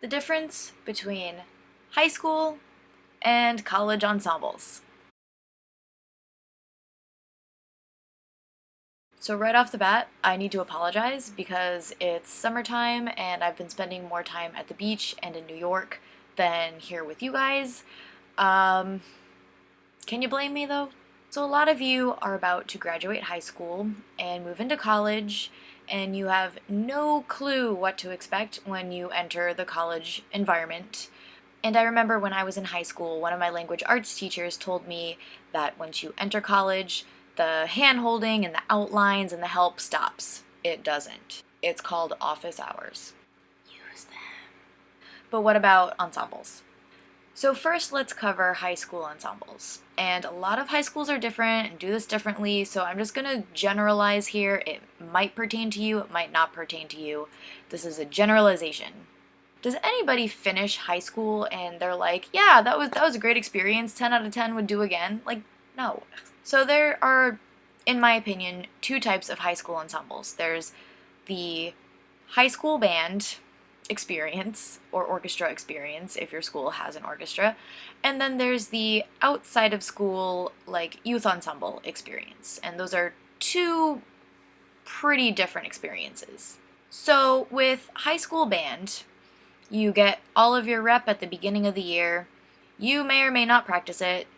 the difference between high school and college ensembles. So right off the bat, I need to apologize because it's summertime and I've been spending more time at the beach and in New York than here with you guys. Um, can you blame me though? So a lot of you are about to graduate high school and move into college, and you have no clue what to expect when you enter the college environment. And I remember when I was in high school, one of my language arts teachers told me that once you enter college, the hand-holding and the outlines and the help stops. It doesn't. It's called office hours. Use them. But what about ensembles? So first, let's cover high school ensembles. And a lot of high schools are different and do this differently, so I'm just gonna generalize here. It might pertain to you, it might not pertain to you. This is a generalization. Does anybody finish high school and they're like, yeah, that was a great experience, 10 out of 10 would do again? Like, no. So there are, in my opinion, two types of high school ensembles. There's the high school band experience or orchestra experience if your school has an orchestra, and then there's the outside of school like youth ensemble experience, and those are two pretty different experiences. So with high school band, you get all of your rep at the beginning of the year. You may or may not practice it.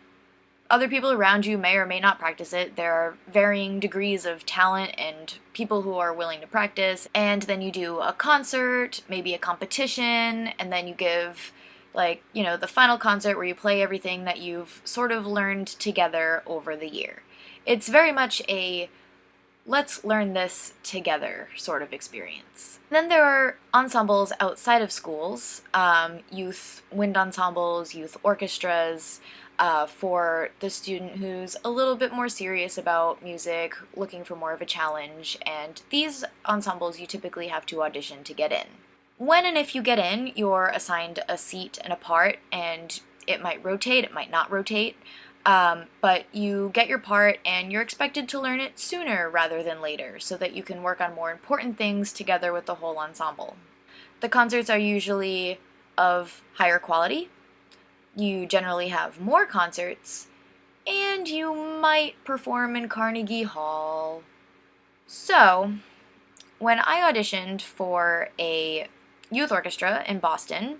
Other people around you may or may not practice it. There are varying degrees of talent and people who are willing to practice. And then you do a concert, maybe a competition, and then you give, like, the final concert where you play everything that you've sort of learned together over the year. It's very much a let's learn this together sort of experience. Then there are ensembles outside of schools, youth wind ensembles, youth orchestras, for the student who's a little bit more serious about music, looking for more of a challenge, and these ensembles you typically have to audition to get in. When and if you get in, you're assigned a seat and a part, and it might rotate, it might not rotate, but you get your part and you're expected to learn it sooner rather than later so that you can work on more important things together with the whole ensemble. The concerts are usually of higher quality. You generally have more concerts, and you might perform in Carnegie Hall. So, when I auditioned for a youth orchestra in Boston,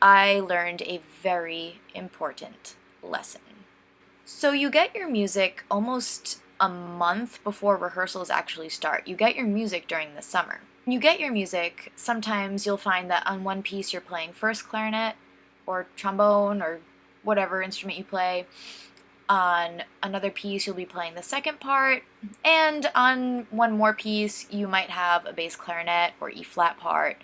I learned a very important lesson. So you get your music almost a month before rehearsals actually start. You get your music during the summer. When you get your music, sometimes you'll find that on one piece you're playing first clarinet, or trombone, or whatever instrument you play. On another piece, you'll be playing the second part, and on one more piece, you might have a bass clarinet or E-flat part,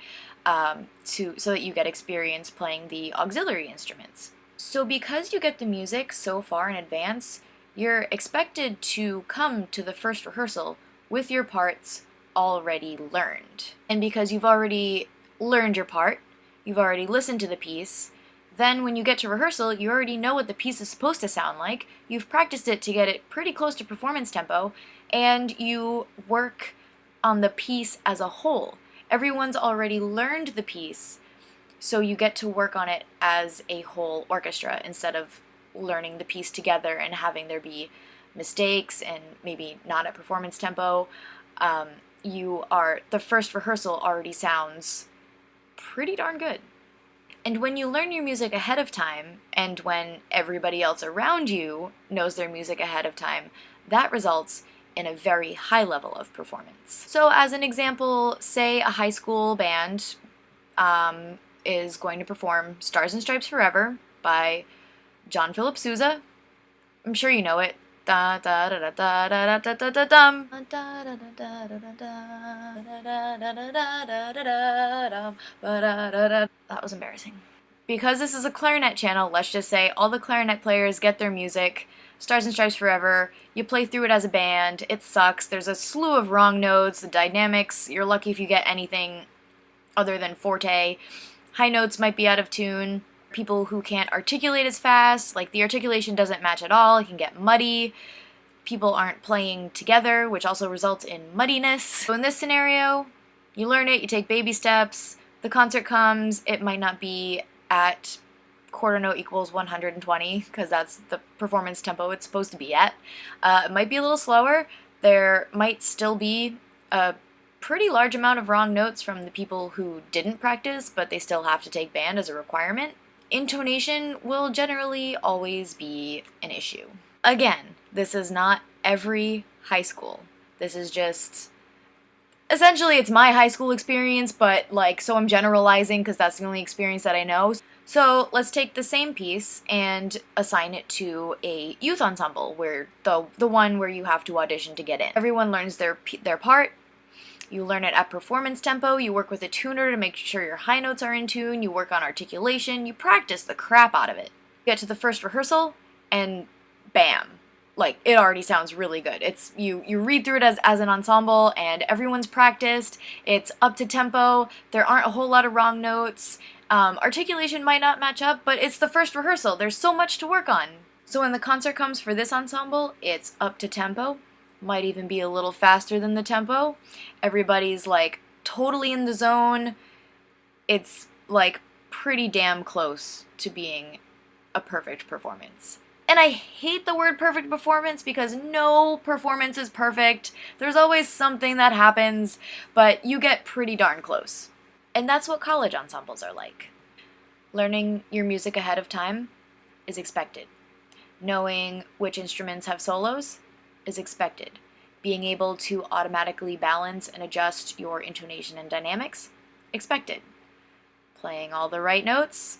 so that you get experience playing the auxiliary instruments. So because you get the music so far in advance, you're expected to come to the first rehearsal with your parts already learned. And because you've already learned your part, you've already listened to the piece, then when you get to rehearsal, you already know what the piece is supposed to sound like, you've practiced it to get it pretty close to performance tempo, and you work on the piece as a whole. Everyone's already learned the piece, so you get to work on it as a whole orchestra instead of learning the piece together and having there be mistakes and maybe not at performance tempo. The first rehearsal already sounds pretty darn good. And when you learn your music ahead of time, and when everybody else around you knows their music ahead of time, that results in a very high level of performance. So as an example, say a high school band is going to perform Stars and Stripes Forever by John Philip Sousa. I'm sure you know it. Da da da da da da da da da dum. That was embarrassing. Because this is a clarinet channel, let's just say all the clarinet players get their music, Stars and Stripes Forever, you play through it as a band, it sucks, there's a slew of wrong notes, the dynamics, you're lucky if you get anything other than forte, high notes might be out of tune, people who can't articulate as fast, like the articulation doesn't match at all, it can get muddy, people aren't playing together, which also results in muddiness. So in this scenario, you learn it, you take baby steps, The concert comes, it might not be at quarter note equals 120 because that's the performance tempo it's supposed to be at. It might be a little slower. There might still be a pretty large amount of wrong notes from the people who didn't practice, but they still have to take band as a requirement. Intonation will generally always be an issue. Again, this is not every high school. This is just essentially it's my high school experience, but like, so I'm generalizing because that's the only experience that I know. So let's take the same piece and assign it to a youth ensemble, where the one where you have to audition to get in. Everyone learns their part. You learn it at performance tempo, you work with a tuner to make sure your high notes are in tune, you work on articulation, you practice the crap out of it. You get to the first rehearsal, and bam. Like, it already sounds really good. It's you read through it as an ensemble, and everyone's practiced, it's up to tempo, there aren't a whole lot of wrong notes, articulation might not match up, but it's the first rehearsal, there's so much to work on. So when the concert comes for this ensemble, it's up to tempo, might even be a little faster than the tempo. Everybody's like totally in the zone. It's like pretty damn close to being a perfect performance. And I hate the word perfect performance because no performance is perfect. There's always something that happens, but you get pretty darn close. And that's what college ensembles are like. Learning your music ahead of time is expected. Knowing which instruments have solos is expected. Being able to automatically balance and adjust your intonation and dynamics, expected. Playing all the right notes,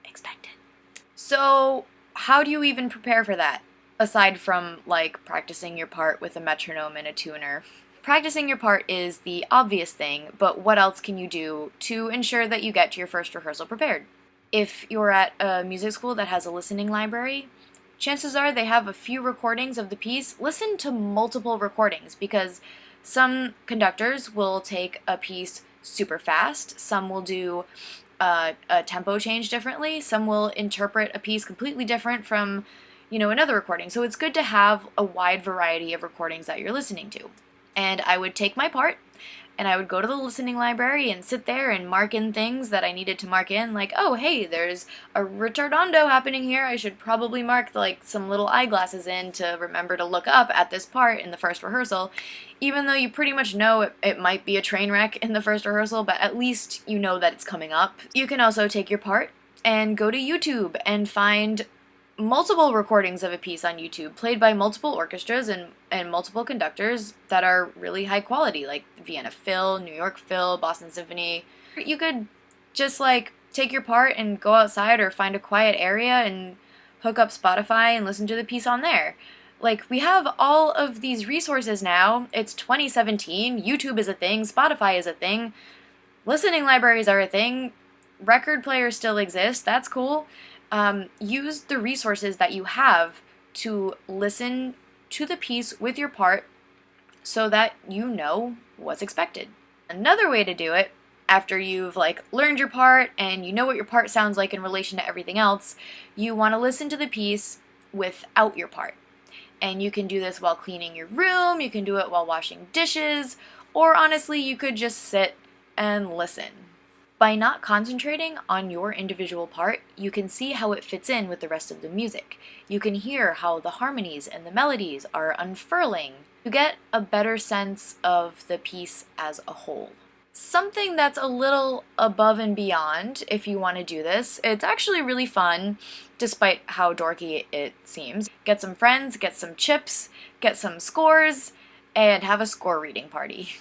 expected. So how do you even prepare for that? Aside from like practicing your part with a metronome and a tuner. Practicing your part is the obvious thing, but what else can you do to ensure that you get to your first rehearsal prepared? If you're at a music school that has a listening library, chances are they have a few recordings of the piece. Listen to multiple recordings because some conductors will take a piece super fast, some will do a tempo change differently, some will interpret a piece completely different from, another recording. So it's good to have a wide variety of recordings that you're listening to. And I would take my part, and I would go to the listening library and sit there and mark in things that I needed to mark in, like, oh, hey, there's a ritardando happening here. I should probably mark, like, some little eyeglasses in to remember to look up at this part in the first rehearsal, even though you pretty much know it might be a train wreck in the first rehearsal, but at least you know that it's coming up. You can also take your part and go to YouTube and find multiple recordings of a piece on YouTube played by multiple orchestras and multiple conductors that are really high quality, like Vienna Phil, New York Phil, Boston Symphony. You could just like take your part and go outside or find a quiet area and hook up Spotify and listen to the piece on there. Like, we have all of these resources now. It's 2017, YouTube is a thing, Spotify is a thing, listening libraries are a thing, record players still exist, that's cool. Use the resources that you have to listen to the piece with your part so that you know what's expected. Another way to do it, after you've learned your part and you know what your part sounds like in relation to everything else, you want to listen to the piece without your part. And you can do this while cleaning your room, you can do it while washing dishes, or honestly, you could just sit and listen. By not concentrating on your individual part, you can see how it fits in with the rest of the music. You can hear how the harmonies and the melodies are unfurling. You get a better sense of the piece as a whole. Something that's a little above and beyond if you want to do this. It's actually really fun, despite how dorky it seems. Get some friends, get some chips, get some scores, and have a score reading party.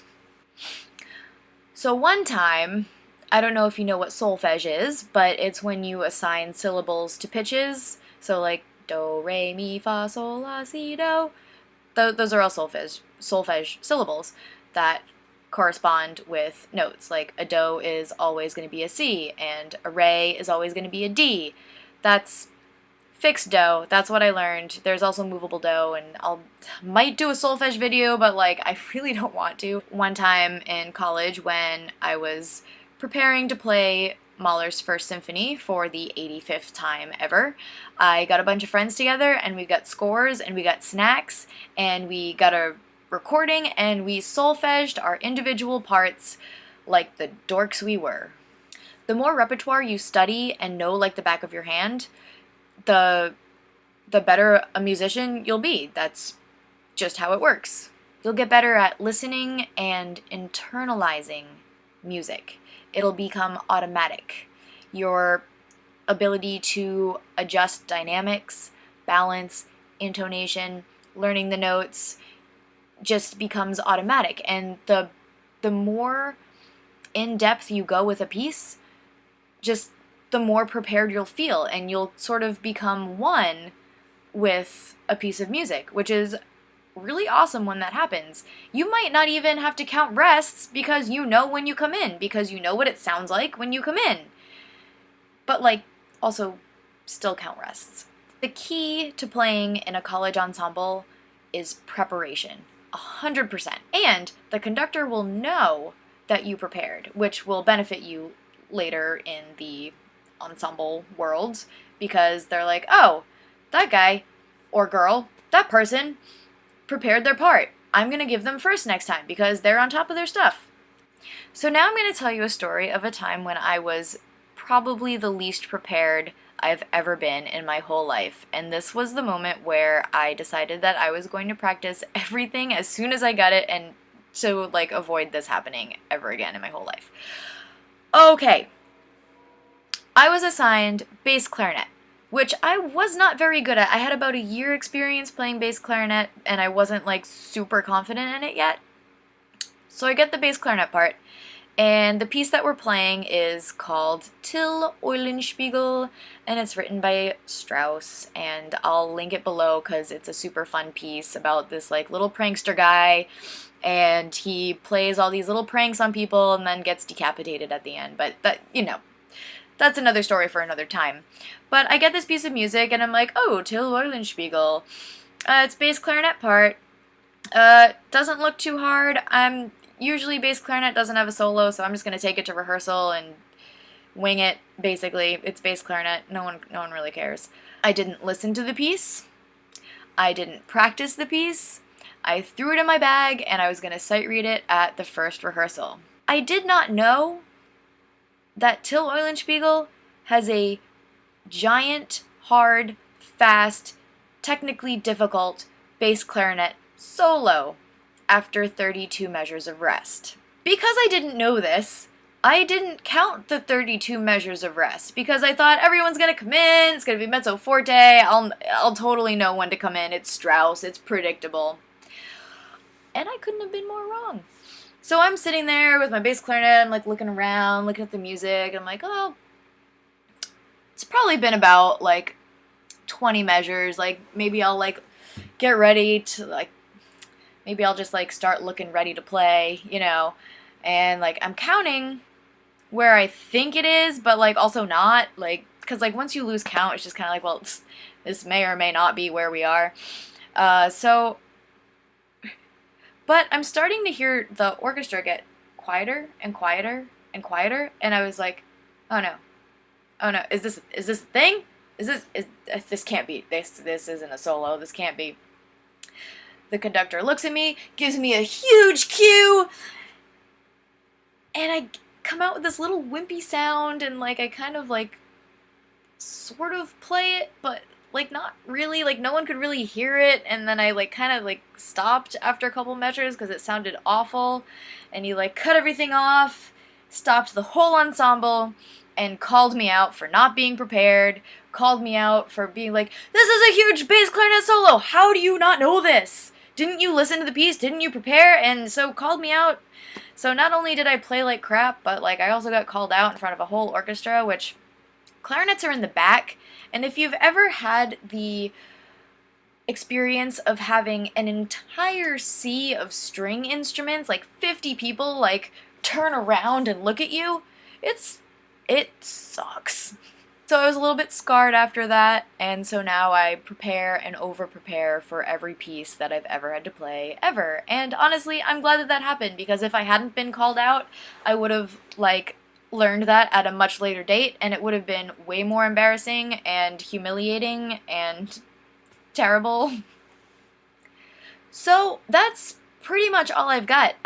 So one time, I don't know if you know what solfege is, but it's when you assign syllables to pitches. So like do, re, mi, fa, sol, la, si, do. Those are all solfege syllables that correspond with notes. Like a do is always going to be a C, and a re is always going to be a D. That's fixed do. That's what I learned. There's also movable do, and might do a solfege video, but I really don't want to. One time in college when I was preparing to play Mahler's First Symphony for the 85th time ever, I got a bunch of friends together and we got scores and we got snacks and we got a recording and we solfeged our individual parts like the dorks we were. The more repertoire you study and know like the back of your hand, the better a musician you'll be. That's just how it works. You'll get better at listening and internalizing music. It'll become automatic. Your ability to adjust dynamics, balance, intonation, learning the notes just becomes automatic. And the more in depth you go with a piece, just the more prepared you'll feel, and you'll sort of become one with a piece of music, which is really awesome when that happens. You might not even have to count rests because you know when you come in, because you know what it sounds like when you come in. But like, also still count rests. The key to playing in a college ensemble is preparation, 100%. And the conductor will know that you prepared, which will benefit you later in the ensemble world, because they're like, oh, that guy or girl, that person prepared their part. I'm going to give them first next time because they're on top of their stuff. So now I'm going to tell you a story of a time when I was probably the least prepared I've ever been in my whole life. And this was the moment where I decided that I was going to practice everything as soon as I got it, and to like avoid this happening ever again in my whole life. Okay. I was assigned bass clarinet, which I was not very good at. I had about a year experience playing bass clarinet, and I wasn't like super confident in it yet. So I get the bass clarinet part, and the piece that we're playing is called Till Eulenspiegel, and it's written by Strauss, and I'll link it below because it's a super fun piece about this like little prankster guy, and he plays all these little pranks on people and then gets decapitated at the end. But that, you know, that's another story for another time. But I get this piece of music and I'm like, oh, Till Eulenspiegel. It's bass clarinet part. Doesn't look too hard. Usually bass clarinet doesn't have a solo, so I'm just gonna take it to rehearsal and wing it, basically. It's bass clarinet. No one really cares. I didn't listen to the piece. I didn't practice the piece. I threw it in my bag and I was gonna sight read it at the first rehearsal. I did not know that Till Eulenspiegel has a giant, hard, fast, technically difficult bass clarinet solo after 32 measures of rest. Because I didn't know this, I didn't count the 32 measures of rest because I thought everyone's gonna come in, it's gonna be mezzo forte, I'll totally know when to come in, it's Strauss, it's predictable. And I couldn't have been more wrong. So I'm sitting there with my bass clarinet, I'm like looking around, looking at the music, and I'm like, oh, it's probably been about like 20 measures, like maybe I'll like get ready to like, maybe I'll just like start looking ready to play, you know, and like I'm counting where I think it is, but like also not, like, because like once you lose count, it's just kind of like, well, this may or may not be where we are. But I'm starting to hear the orchestra get quieter and quieter and quieter, and I was like, oh no, is this a thing? This can't be, this isn't a solo, this can't be. The conductor looks at me, gives me a huge cue, and I come out with this little wimpy sound, and like I kind of like sort of play it, but like not really, like no one could really hear it, and then I like kind of like stopped after a couple measures because it sounded awful, and he like cut everything off, stopped the whole ensemble, and called me out for not being prepared, called me out for being like, this is a huge bass clarinet solo, how do you not know this? Didn't you listen to the piece? Didn't you prepare? And so called me out. So not only did I play like crap, but like I also got called out in front of a whole orchestra, which clarinets are in the back, and if you've ever had the experience of having an entire sea of string instruments, like 50 people, like turn around and look at you, it sucks. So I was a little bit scarred after that, and so now I prepare and over-prepare for every piece that I've ever had to play, ever. And honestly, I'm glad that that happened, because if I hadn't been called out, I would have, like, learned that at a much later date, and it would have been way more embarrassing and humiliating and terrible. So that's pretty much all I've got.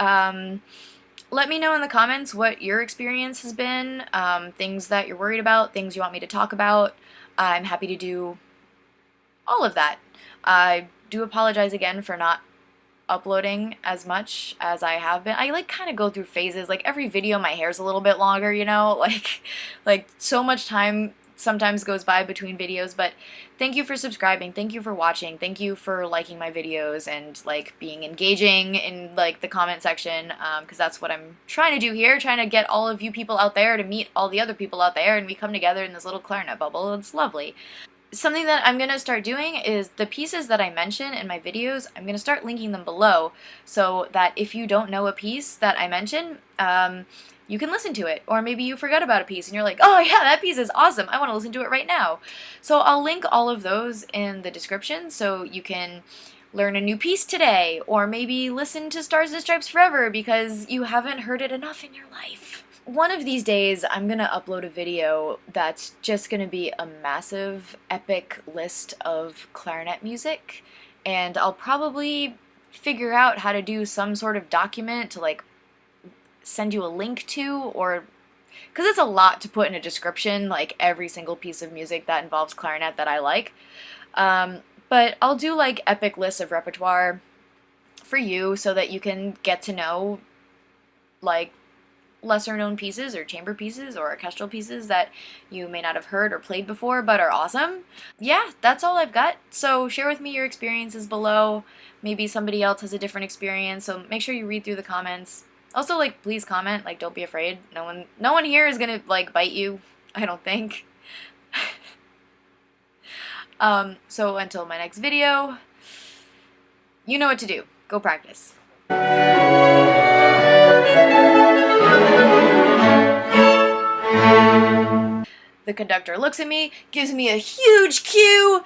Let me know in the comments what your experience has been, things that you're worried about, things you want me to talk about. I'm happy to do all of that. I do apologize again for not uploading as much as I have been. I like kind of go through phases. Like every video my hair's a little bit longer, you know? Like so much time sometimes goes by between videos, but thank you for subscribing, thank you for watching, thank you for liking my videos and like being engaging in like the comment section, because that's what I'm trying to do here, trying to get all of you people out there to meet all the other people out there and we come together in this little clarinet bubble. It's lovely. Something that I'm going to start doing is the pieces that I mention in my videos, I'm going to start linking them below so that if you don't know a piece that I mention, you can listen to it. Or maybe you forgot about a piece and you're like, oh yeah, that piece is awesome, I want to listen to it right now. So I'll link all of those in the description so you can learn a new piece today, or maybe listen to Stars and Stripes Forever because you haven't heard it enough in your life. One of these days, I'm gonna upload a video that's just gonna be a massive, epic list of clarinet music, and I'll probably figure out how to do some sort of document to like send you a link to, or because it's a lot to put in a description, like every single piece of music that involves clarinet that I like. But I'll do like epic lists of repertoire for you so that you can get to know like lesser known pieces or chamber pieces or orchestral pieces that you may not have heard or played before but are awesome. Yeah, that's all I've got. So share with me your experiences below. Maybe somebody else has a different experience, so make sure you read through the comments. Also, like, please comment, like, don't be afraid. No one here is gonna like bite you, I don't think. So until my next video, you know what to do. Go practice. The conductor looks at me, gives me a huge cue,